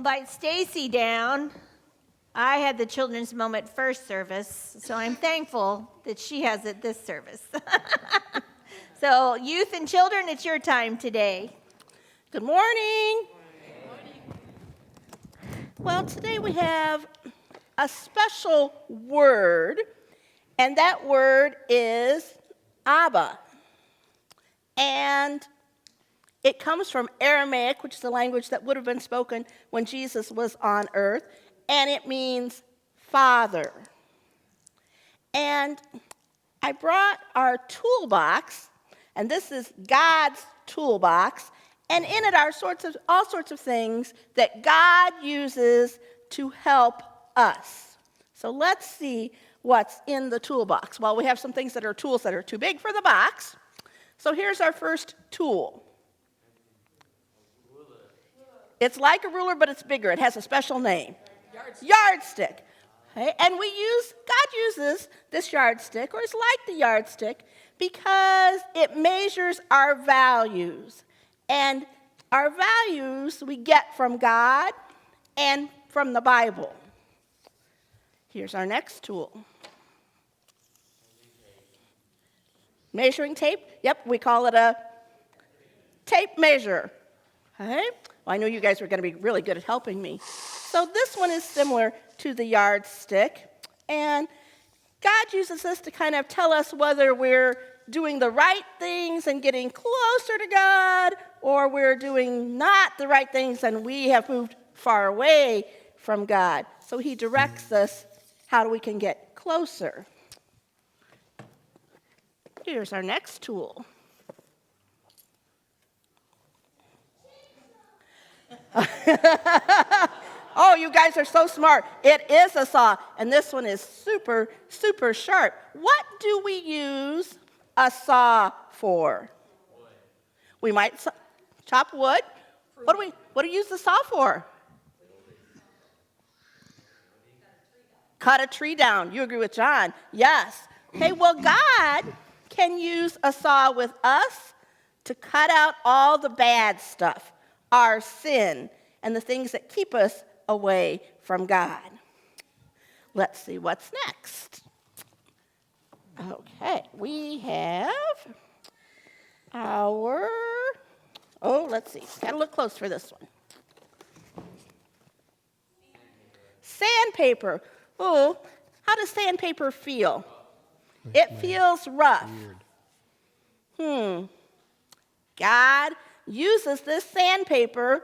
invite Stacy down. I had the children's moment first service, so I'm thankful that she has it this service. So, youth and children, it's your time today. Good morning. Well, today we have a special word, and that word is Abba. And it comes from Aramaic, which is the language that would have been spoken when Jesus was on earth, and it means Father. And I brought our toolbox, and this is God's toolbox, and in it are all sorts of things that God uses to help us. So let's see what's in the toolbox. Well, we have some things that are tools that are too big for the box. So here's our first tool. It's like a ruler, but it's bigger. It has a special name. Yardstick. Okay? And God uses this yardstick, or it's like the yardstick, because it measures our values. And our values we get from God and from the Bible. Here's our next tool. Measuring tape. Yep, we call it a tape measure. Okay? Well, I know you guys are going to be really good at helping me. So this one is similar to the yardstick. And God uses this to kind of tell us whether we're doing the right things and getting closer to God, or we're doing not the right things and we have moved far away from God. So he directs us how we can get closer. Here's our next tool. Oh, you guys are so smart. It is a saw, and this one is super, super sharp. What do we use a saw for? Wood. We might chop wood. What do we use the saw for? Cut a tree down. You agree with John? Yes. Okay, well, God can use a saw with us to cut out all the bad stuff, our sin, and the things that keep us away from God. Let's see what's next. Okay, we have let's see. Gotta look close for this one. Sandpaper. Oh, how does sandpaper feel? It feels rough. God uses this sandpaper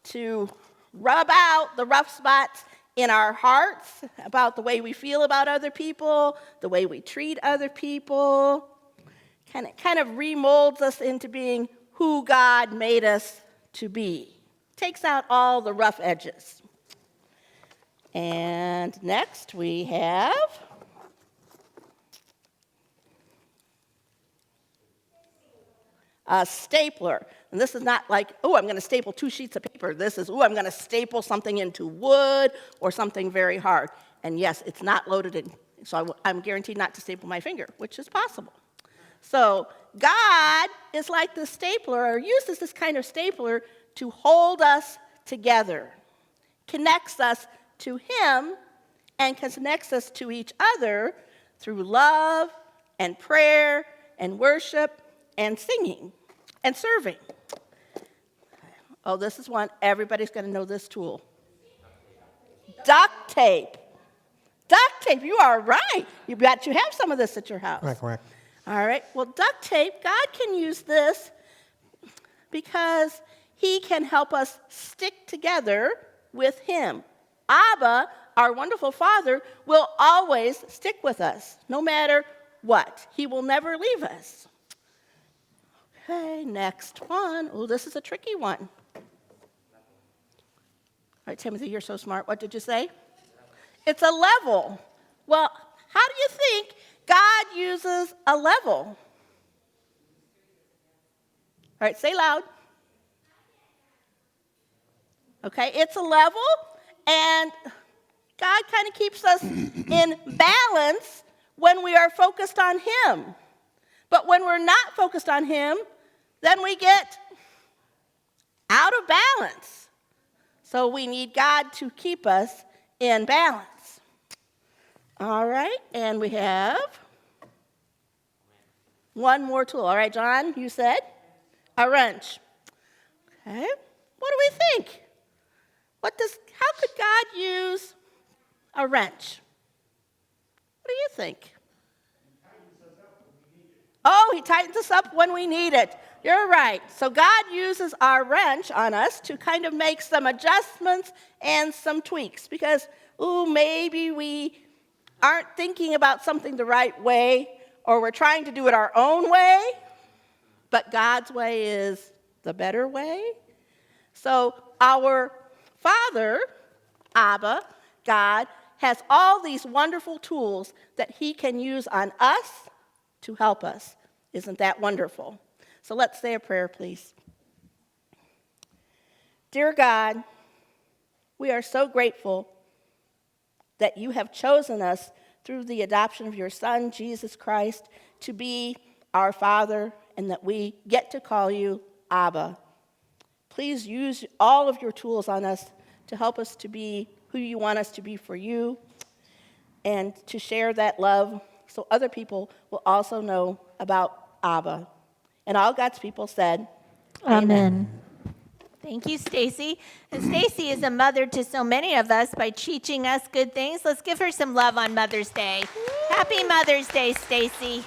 to rub out the rough spots in our hearts about the way we feel about other people, the way we treat other people. Kind of remolds us into being who God made us to be. Takes out all the rough edges. And next we have a stapler. And this is not like, I'm going to staple 2 sheets of paper. This is, I'm going to staple something into wood or something very hard. And yes, it's not loaded in, so I'm guaranteed not to staple my finger, which is possible. So God is like the stapler, or uses this kind of stapler to hold us together, connects us to him, and connects us to each other through love and prayer and worship and singing and serving. Oh, this is one. Everybody's going to know this tool. Duct tape. Duct tape. You are right. You bet you have some of this at your house. Correct. All right. Well, duct tape, God can use this because he can help us stick together with him. Abba, our wonderful Father, will always stick with us, no matter what. He will never leave us. Okay, next one. Oh, this is a tricky one. All right, Timothy, you're so smart. What did you say? It's a level. Well, how do you think God uses a level? All right, say loud. Okay, it's a level, and God kind of keeps us in balance when we are focused on him. But when we're not focused on him, then we get out of balance. So we need God to keep us in balance. All right, and we have one more tool. All right, John, you said a wrench. Okay, what do we think? How could God use a wrench? What do you think? Oh, he tightens us up when we need it. You're right. So God uses our wrench on us to kind of make some adjustments and some tweaks because, maybe we aren't thinking about something the right way or we're trying to do it our own way, but God's way is the better way. So our Father, Abba, God, has all these wonderful tools that he can use on us to help us. Isn't that wonderful? So let's say a prayer, please. Dear God, we are so grateful that you have chosen us through the adoption of your Son, Jesus Christ, to be our Father, and that we get to call you Abba. Please use all of your tools on us to help us to be who you want us to be for you and to share that love so other people will also know about Abba. And all God's people said, Amen. Thank you, Stacy. And Stacy is a mother to so many of us by teaching us good things. Let's give her some love on Mother's Day. Happy Mother's Day, Stacy.